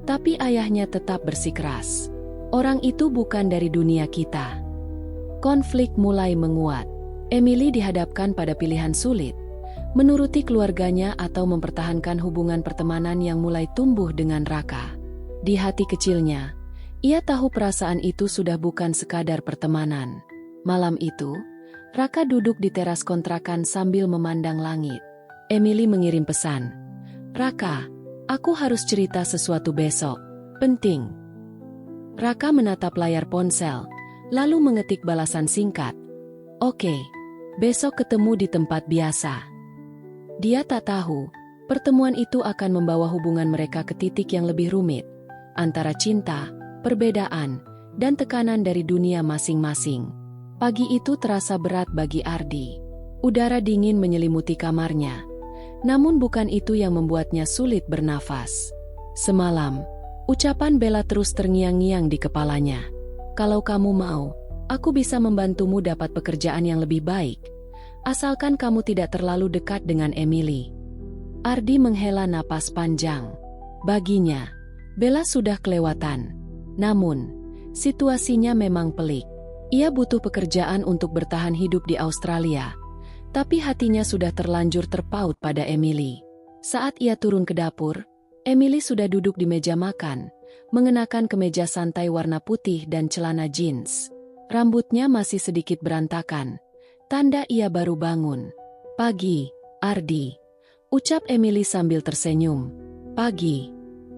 tapi ayahnya tetap bersikeras. Orang itu bukan dari dunia kita. Konflik mulai menguat. Emily dihadapkan pada pilihan sulit, menuruti keluarganya atau mempertahankan hubungan pertemanan yang mulai tumbuh dengan Raka. Di hati kecilnya, ia tahu perasaan itu sudah bukan sekadar pertemanan. Malam itu, Raka duduk di teras kontrakan sambil memandang langit. Emily mengirim pesan, "Raka, aku harus cerita sesuatu besok. Penting." Raka menatap layar ponsel, lalu mengetik balasan singkat, "Oke, besok ketemu di tempat biasa." Dia tak tahu, pertemuan itu akan membawa hubungan mereka ke titik yang lebih rumit, antara cinta, perbedaan, dan tekanan dari dunia masing-masing. Pagi itu terasa berat bagi Ardi. Udara dingin menyelimuti kamarnya, namun bukan itu yang membuatnya sulit bernafas. Semalam, ucapan Bella terus terngiang-ngiang di kepalanya. "Kalau kamu mau, aku bisa membantumu dapat pekerjaan yang lebih baik, asalkan kamu tidak terlalu dekat dengan Emily." Ardi menghela napas panjang. Baginya, Bella sudah kelewatan. Namun, situasinya memang pelik. Ia butuh pekerjaan untuk bertahan hidup di Australia, tapi hatinya sudah terlanjur terpaut pada Emily. Saat ia turun ke dapur, Emily sudah duduk di meja makan, mengenakan kemeja santai warna putih dan celana jeans. Rambutnya masih sedikit berantakan, tanda ia baru bangun. "Pagi, Ardi," ucap Emily sambil tersenyum. "Pagi,"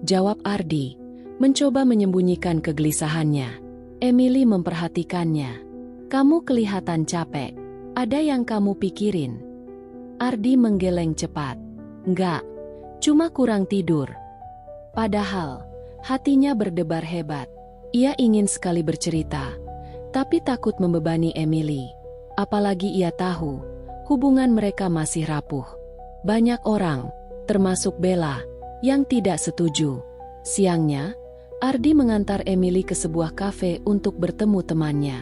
jawab Ardi, mencoba menyembunyikan kegelisahannya. Emily memperhatikannya. "Kamu kelihatan capek. Ada yang kamu pikirin?" Ardi menggeleng cepat. "Enggak, cuma kurang tidur." Padahal, hatinya berdebar hebat. Ia ingin sekali bercerita, tapi takut membebani Emily. Apalagi ia tahu, hubungan mereka masih rapuh. Banyak orang, termasuk Bella, yang tidak setuju. Siangnya, Ardi mengantar Emily ke sebuah kafe untuk bertemu temannya.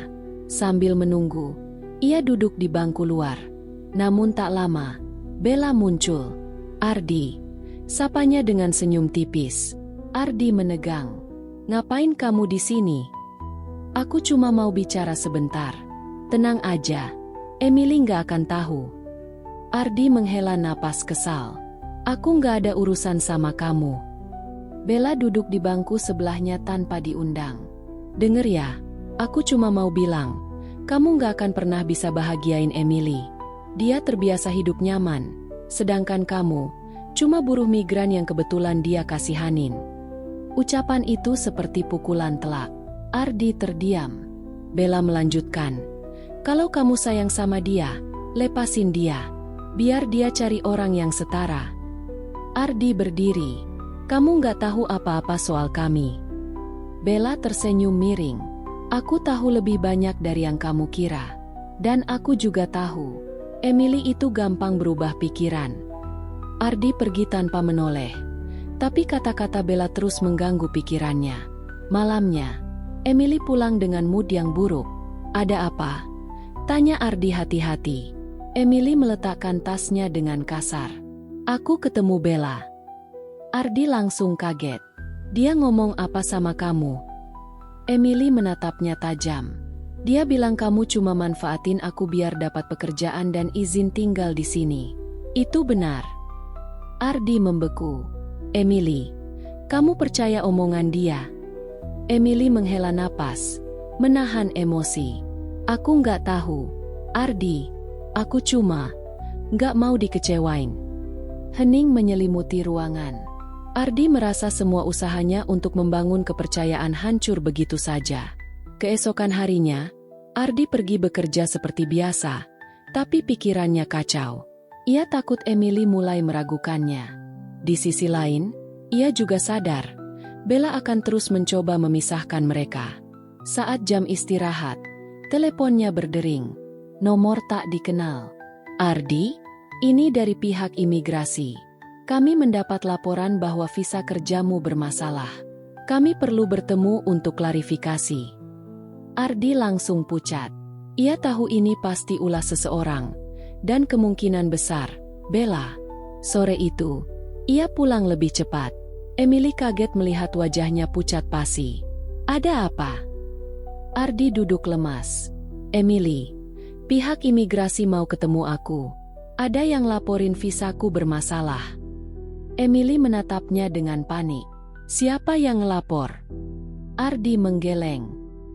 Sambil menunggu, ia duduk di bangku luar. Namun tak lama, Bella muncul. "Ardi," sapanya dengan senyum tipis. Ardi menegang. "Ngapain kamu di sini?" "Aku cuma mau bicara sebentar." "Tenang aja, Emily nggak akan tahu." Ardi menghela napas kesal. "Aku nggak ada urusan sama kamu." Bella duduk di bangku sebelahnya tanpa diundang. "Dengar ya, aku cuma mau bilang, kamu nggak akan pernah bisa bahagiain Emily. Dia terbiasa hidup nyaman, sedangkan kamu cuma buruh migran yang kebetulan dia kasihanin." Ucapan itu seperti pukulan telak. Ardi terdiam. Bella melanjutkan, "Kalau kamu sayang sama dia, lepasin dia. Biar dia cari orang yang setara." Ardi berdiri. "Kamu nggak tahu apa-apa soal kami." Bella tersenyum miring. "Aku tahu lebih banyak dari yang kamu kira. Dan aku juga tahu, Emily itu gampang berubah pikiran." Ardi pergi tanpa menoleh. Tapi kata-kata Bella terus mengganggu pikirannya. Malamnya, Emily pulang dengan mood yang buruk. "Ada apa?" tanya Ardi hati-hati. Emily meletakkan tasnya dengan kasar. "Aku ketemu Bella." Ardi langsung kaget. "Dia ngomong apa sama kamu?" Emily menatapnya tajam. "Dia bilang kamu cuma manfaatin aku biar dapat pekerjaan dan izin tinggal di sini." "Itu benar." Ardi membeku. "Emily, kamu percaya omongan dia?" Emily menghela napas, menahan emosi. "Aku nggak tahu, Ardi. Aku cuma nggak mau dikecewain." Hening menyelimuti ruangan. Ardi merasa semua usahanya untuk membangun kepercayaan hancur begitu saja. Keesokan harinya, Ardi pergi bekerja seperti biasa, tapi pikirannya kacau. Ia takut Emily mulai meragukannya. Di sisi lain, ia juga sadar, Bella akan terus mencoba memisahkan mereka. Saat jam istirahat, teleponnya berdering. Nomor tak dikenal. Ardi, ini dari pihak imigrasi. Kami mendapat laporan bahwa visa kerjamu bermasalah. Kami perlu bertemu untuk klarifikasi. Ardi langsung pucat. Ia tahu ini pasti ulah seseorang. Dan kemungkinan besar, Bella. Sore itu, ia pulang lebih cepat. Emily kaget melihat wajahnya pucat pasi. Ada apa? Ardi duduk lemas. Emily, pihak imigrasi mau ketemu aku. Ada yang laporin visaku bermasalah. Emily menatapnya dengan panik. Siapa yang ngelapor? Ardi menggeleng.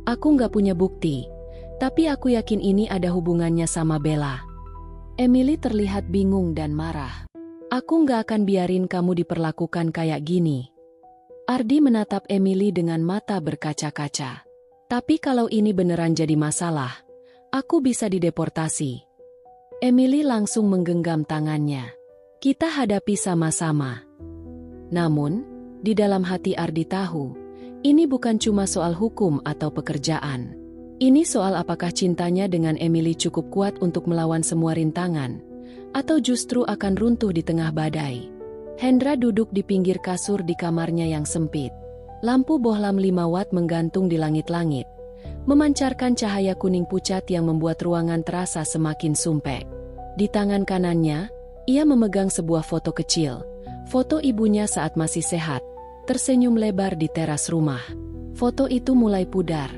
Aku nggak punya bukti, tapi aku yakin ini ada hubungannya sama Bella. Emily terlihat bingung dan marah. Aku nggak akan biarin kamu diperlakukan kayak gini. Ardi menatap Emily dengan mata berkaca-kaca. Tapi kalau ini beneran jadi masalah, aku bisa dideportasi. Emily langsung menggenggam tangannya. Kita hadapi sama-sama. Namun, di dalam hati Ardi tahu, ini bukan cuma soal hukum atau pekerjaan. Ini soal apakah cintanya dengan Emily cukup kuat untuk melawan semua rintangan, atau justru akan runtuh di tengah badai. Hendra duduk di pinggir kasur di kamarnya yang sempit. Lampu bohlam 5 watt menggantung di langit-langit, memancarkan cahaya kuning pucat yang membuat ruangan terasa semakin sumpek. Di tangan kanannya, ia memegang sebuah foto kecil, foto ibunya saat masih sehat, tersenyum lebar di teras rumah. Foto itu mulai pudar,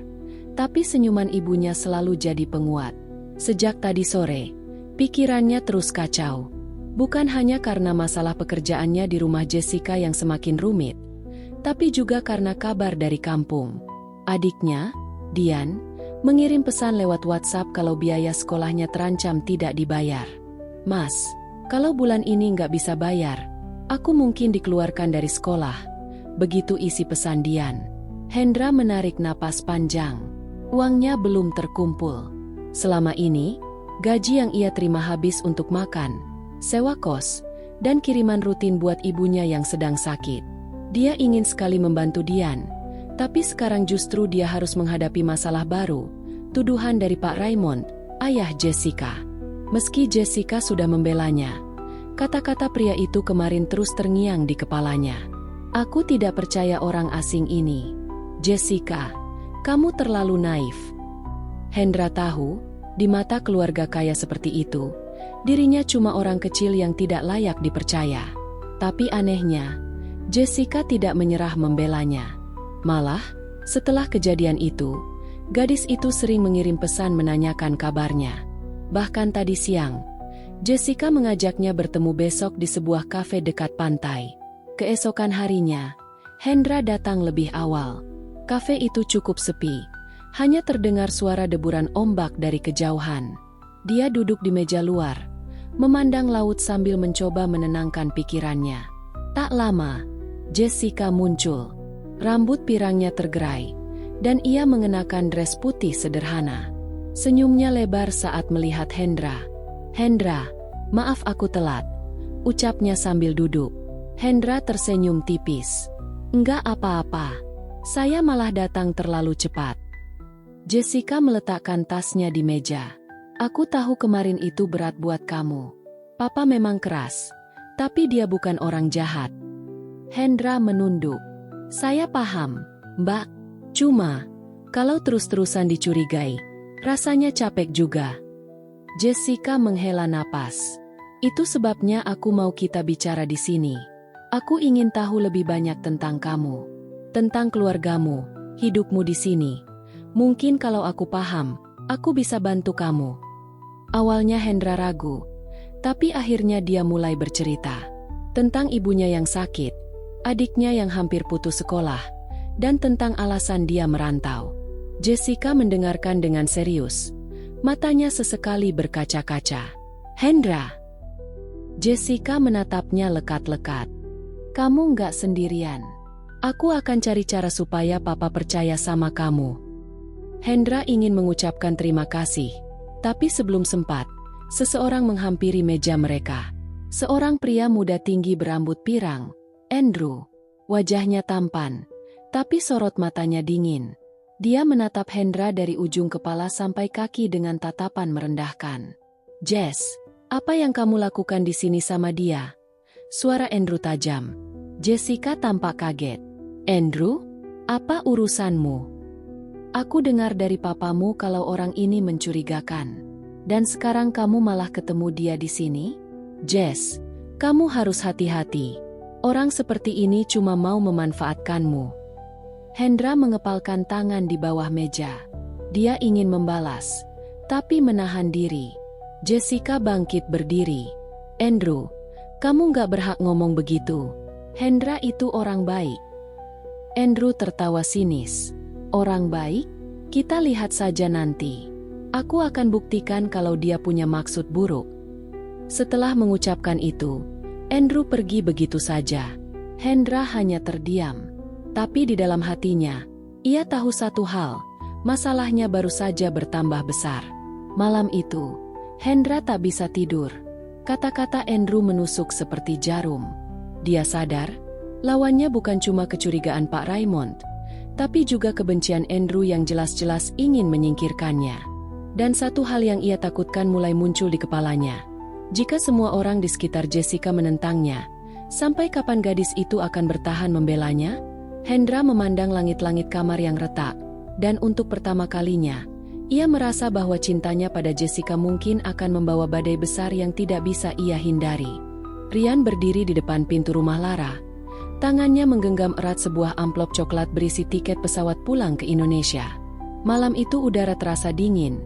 tapi senyuman ibunya selalu jadi penguat. Sejak tadi sore, pikirannya terus kacau. Bukan hanya karena masalah pekerjaannya di rumah Jessica yang semakin rumit, tapi juga karena kabar dari kampung. Adiknya, Dian, mengirim pesan lewat WhatsApp kalau biaya sekolahnya terancam tidak dibayar. Mas, kalau bulan ini nggak bisa bayar, aku mungkin dikeluarkan dari sekolah. Begitu isi pesan Dian. Hendra menarik napas panjang. Uangnya belum terkumpul. Selama ini, gaji yang ia terima habis untuk makan, sewa kos, dan kiriman rutin buat ibunya yang sedang sakit. Dia ingin sekali membantu Dian, tapi sekarang justru dia harus menghadapi masalah baru, tuduhan dari Pak Raymond, ayah Jessica. Meski Jessica sudah membelanya, kata-kata pria itu kemarin terus terngiang di kepalanya. Aku tidak percaya orang asing ini. Jessica, kamu terlalu naif. Hendra tahu, di mata keluarga kaya seperti itu, dirinya cuma orang kecil yang tidak layak dipercaya. Tapi anehnya, Jessica tidak menyerah membelanya. Malah, setelah kejadian itu, gadis itu sering mengirim pesan menanyakan kabarnya. Bahkan tadi siang, Jessica mengajaknya bertemu besok di sebuah kafe dekat pantai. Keesokan harinya, Hendra datang lebih awal. Kafe itu cukup sepi, hanya terdengar suara deburan ombak dari kejauhan. Dia duduk di meja luar, memandang laut sambil mencoba menenangkan pikirannya. Tak lama, Jessica muncul. Rambut pirangnya tergerai, dan ia mengenakan dress putih sederhana. Senyumnya lebar saat melihat Hendra. Hendra, maaf aku telat, ucapnya sambil duduk. Hendra tersenyum tipis. Enggak apa-apa, saya malah datang terlalu cepat. Jessica meletakkan tasnya di meja. Aku tahu kemarin itu berat buat kamu. Papa memang keras, tapi dia bukan orang jahat. Hendra menunduk. Saya paham, Mbak. Cuma, kalau terus-terusan dicurigai, rasanya capek juga. Jessica menghela napas. Itu sebabnya aku mau kita bicara di sini. Aku ingin tahu lebih banyak tentang kamu, tentang keluargamu, hidupmu di sini. Mungkin kalau aku paham, aku bisa bantu kamu. Awalnya Hendra ragu, tapi akhirnya dia mulai bercerita tentang ibunya yang sakit, adiknya yang hampir putus sekolah, dan tentang alasan dia merantau. Jessica mendengarkan dengan serius. Matanya sesekali berkaca-kaca. Hendra. Jessica menatapnya lekat-lekat. Kamu nggak sendirian. Aku akan cari cara supaya papa percaya sama kamu. Hendra ingin mengucapkan terima kasih, tapi sebelum sempat, seseorang menghampiri meja mereka. Seorang pria muda tinggi berambut pirang, Andrew. Wajahnya tampan, Tapi sorot matanya dingin. Dia menatap Hendra dari ujung kepala sampai kaki dengan tatapan merendahkan. "Jess, apa yang kamu lakukan di sini sama dia?" Suara Andrew tajam. Jessica tampak kaget. "Andrew, apa urusanmu? Aku dengar dari papamu kalau orang ini mencurigakan. Dan sekarang kamu malah ketemu dia di sini? Jess, kamu harus hati-hati. Orang seperti ini cuma mau memanfaatkanmu." Hendra mengepalkan tangan di bawah meja. Dia ingin membalas, tapi menahan diri. Jessica bangkit berdiri. "Andrew, kamu gak berhak ngomong begitu. Hendra itu orang baik." Andrew tertawa sinis. "Orang baik? Kita lihat saja nanti. Aku akan buktikan kalau dia punya maksud buruk." Setelah mengucapkan itu, Andrew pergi begitu saja. Hendra hanya terdiam. Tapi di dalam hatinya, ia tahu satu hal, masalahnya baru saja bertambah besar. Malam itu, Hendra tak bisa tidur. Kata-kata Andrew menusuk seperti jarum. Dia sadar, lawannya bukan cuma kecurigaan Pak Raymond, tapi juga kebencian Andrew yang jelas-jelas ingin menyingkirkannya. Dan satu hal yang ia takutkan mulai muncul di kepalanya. Jika semua orang di sekitar Jessica menentangnya, sampai kapan gadis itu akan bertahan membelanya? Hendra memandang langit-langit kamar yang retak, dan untuk pertama kalinya, ia merasa bahwa cintanya pada Jessica mungkin akan membawa badai besar yang tidak bisa ia hindari. Ryan berdiri di depan pintu rumah Lara. Tangannya menggenggam erat sebuah amplop coklat berisi tiket pesawat pulang ke Indonesia. Malam itu udara terasa dingin,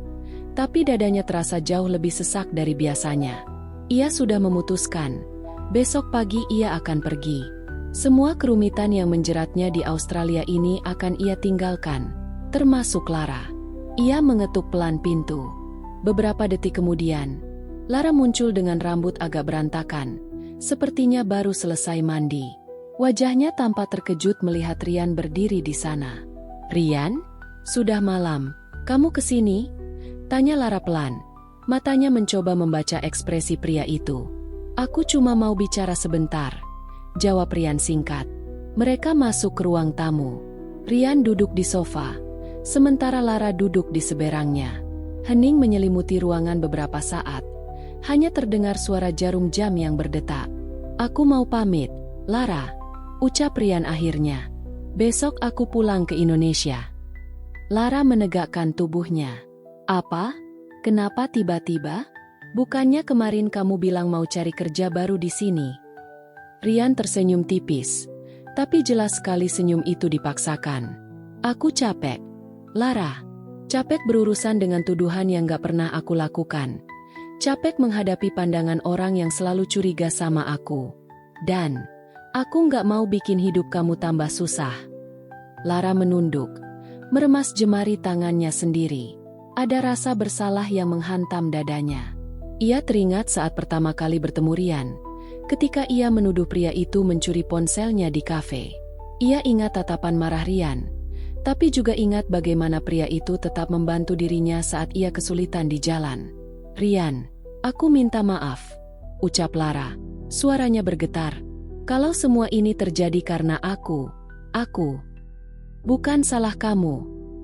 tapi dadanya terasa jauh lebih sesak dari biasanya. Ia sudah memutuskan, besok pagi ia akan pergi. Semua kerumitan yang menjeratnya di Australia ini akan ia tinggalkan, termasuk Lara. Ia mengetuk pelan pintu. Beberapa detik kemudian, Lara muncul dengan rambut agak berantakan, sepertinya baru selesai mandi. Wajahnya tampak terkejut melihat Ryan berdiri di sana. "Ryan, sudah malam, kamu kesini?" tanya Lara pelan. Matanya mencoba membaca ekspresi pria itu. "Aku cuma mau bicara sebentar," jawab Ryan singkat. Mereka masuk ke ruang tamu. Ryan duduk di sofa, sementara Lara duduk di seberangnya. Hening menyelimuti ruangan beberapa saat. Hanya terdengar suara jarum jam yang berdetak. "Aku mau pamit, Lara," ucap Ryan akhirnya. "Besok aku pulang ke Indonesia." Lara menegakkan tubuhnya. "Apa? Kenapa tiba-tiba? Bukannya kemarin kamu bilang mau cari kerja baru di sini?" Ryan tersenyum tipis, tapi jelas sekali senyum itu dipaksakan. "Aku capek, Lara. Capek berurusan dengan tuduhan yang gak pernah aku lakukan. Capek menghadapi pandangan orang yang selalu curiga sama aku. Dan aku gak mau bikin hidup kamu tambah susah." Lara menunduk, meremas jemari tangannya sendiri. Ada rasa bersalah yang menghantam dadanya. Ia teringat saat pertama kali bertemu Ryan, ketika ia menuduh pria itu mencuri ponselnya di kafe. Ia ingat tatapan marah Ryan, tapi juga ingat bagaimana pria itu tetap membantu dirinya saat ia kesulitan di jalan. "Ryan, aku minta maaf," ucap Lara. Suaranya bergetar. "Kalau semua ini terjadi karena aku. Bukan salah kamu,"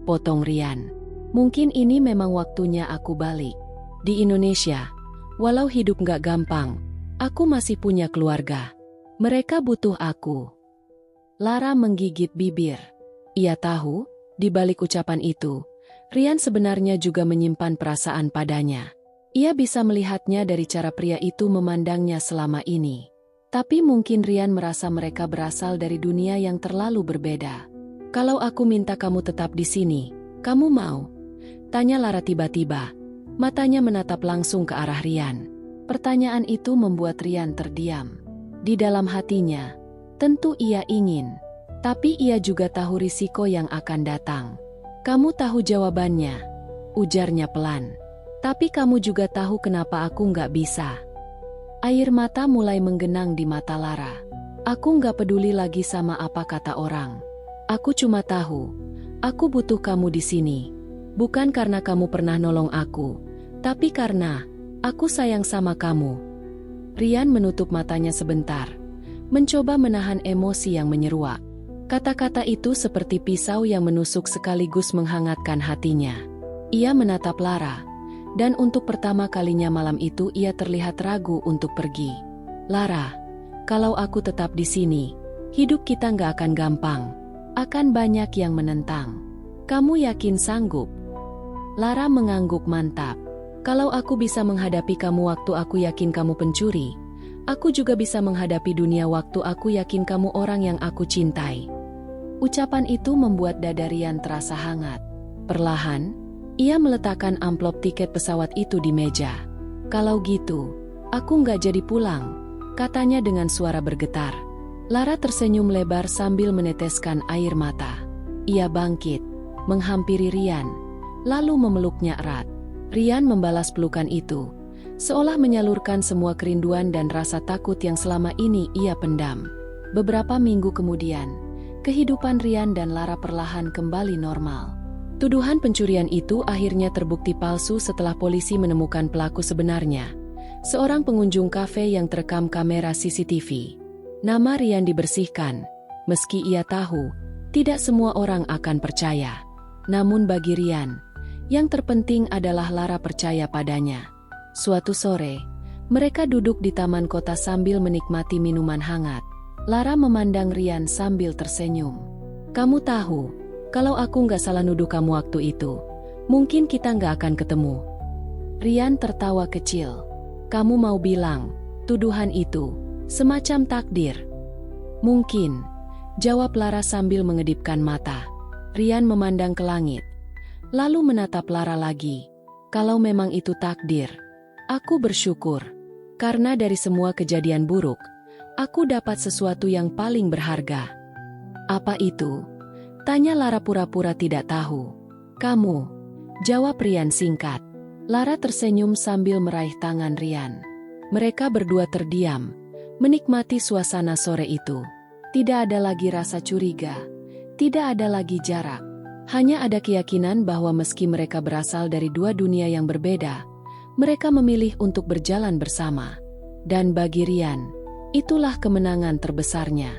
potong Ryan. "Mungkin ini memang waktunya aku balik. Di Indonesia, walau hidup gak gampang, aku masih punya keluarga. Mereka butuh aku." Lara menggigit bibir. Ia tahu, di balik ucapan itu, Ryan sebenarnya juga menyimpan perasaan padanya. Ia bisa melihatnya dari cara pria itu memandangnya selama ini. Tapi mungkin Ryan merasa mereka berasal dari dunia yang terlalu berbeda. "Kalau aku minta kamu tetap di sini, kamu mau?" tanya Lara tiba-tiba. Matanya menatap langsung ke arah Ryan. Pertanyaan itu membuat Ryan terdiam. Di dalam hatinya, tentu ia ingin. Tapi ia juga tahu risiko yang akan datang. "Kamu tahu jawabannya," ujarnya pelan. "Tapi kamu juga tahu kenapa aku nggak bisa." Air mata mulai menggenang di mata Lara. "Aku nggak peduli lagi sama apa kata orang. Aku cuma tahu, aku butuh kamu di sini. Bukan karena kamu pernah nolong aku, tapi karena aku sayang sama kamu." Ryan menutup matanya sebentar, mencoba menahan emosi yang menyeruak. Kata-kata itu seperti pisau yang menusuk sekaligus menghangatkan hatinya. Ia menatap Lara, dan untuk pertama kalinya malam itu ia terlihat ragu untuk pergi. "Lara, kalau aku tetap di sini, hidup kita nggak akan gampang. Akan banyak yang menentang. Kamu yakin sanggup?" Lara mengangguk mantap. "Kalau aku bisa menghadapi kamu waktu aku yakin kamu pencuri, aku juga bisa menghadapi dunia waktu aku yakin kamu orang yang aku cintai." Ucapan itu membuat dada Rian terasa hangat. Perlahan, ia meletakkan amplop tiket pesawat itu di meja. "Kalau gitu, aku nggak jadi pulang," katanya dengan suara bergetar. Lara tersenyum lebar sambil meneteskan air mata. Ia bangkit, menghampiri Rian, lalu memeluknya erat. Rian membalas pelukan itu, seolah menyalurkan semua kerinduan dan rasa takut yang selama ini ia pendam. Beberapa minggu kemudian, kehidupan Rian dan Lara perlahan kembali normal. Tuduhan pencurian itu akhirnya terbukti palsu setelah polisi menemukan pelaku sebenarnya, seorang pengunjung kafe yang terekam kamera CCTV. Nama Rian dibersihkan, meski ia tahu tidak semua orang akan percaya. Namun bagi Rian, yang terpenting adalah Lara percaya padanya. Suatu sore, mereka duduk di taman kota sambil menikmati minuman hangat. Lara memandang Rian sambil tersenyum. "Kamu tahu, kalau aku nggak salah nuduh kamu waktu itu, mungkin kita nggak akan ketemu." Rian tertawa kecil. "Kamu mau bilang, tuduhan itu semacam takdir?" "Mungkin," jawab Lara sambil mengedipkan mata. Rian memandang ke langit, lalu menatap Lara lagi. "Kalau memang itu takdir, aku bersyukur. Karena dari semua kejadian buruk, aku dapat sesuatu yang paling berharga." "Apa itu?" tanya Lara pura-pura tidak tahu. "Kamu," jawab Rian singkat. Lara tersenyum sambil meraih tangan Rian. Mereka berdua terdiam, menikmati suasana sore itu. Tidak ada lagi rasa curiga, tidak ada lagi jarak. Hanya ada keyakinan bahwa meski mereka berasal dari dua dunia yang berbeda, mereka memilih untuk berjalan bersama. Dan bagi Rian, itulah kemenangan terbesarnya.